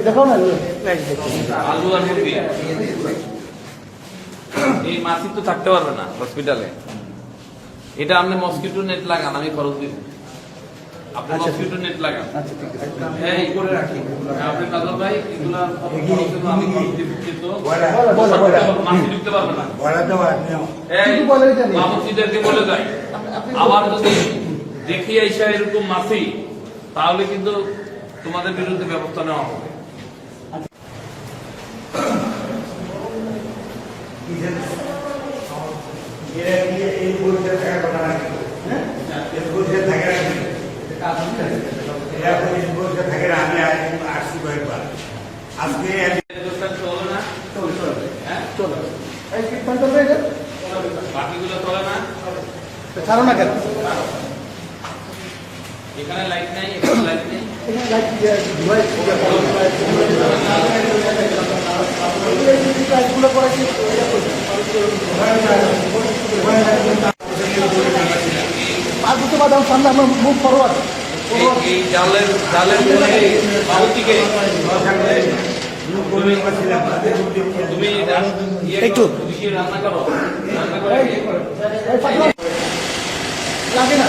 দেখো না আলু আর মুরগি এই মাছি তো থাকতে পারবে না হসপিটালে। এটা আপনি মসকিটো নেট লাগান, আমি খরচ দিব। আপনি মসকিটো নেট লাগান। এই করে রাখি আপনি কাজল ভাই, এগুলা আমি খরচ দিব, কিন্তু মাছি ঢুকতে পারবে না। এই মামুসিদেরকে বলে যাই, আবার যদি দেখি আইসা এরকম মাছি, তাহলে কিন্তু তোমাদের বিরুদ্ধে ব্যবস্থা নেওয়া হবে। বাকিগুলো চলে না, ছাড়ো না কেন? এখানে লাইট নাই, এখানে লাইট নেই। মুখ ফরওয়ার্ড এই জালের বাবুটিকে তুমি একটু রান্না করো, লাগে না।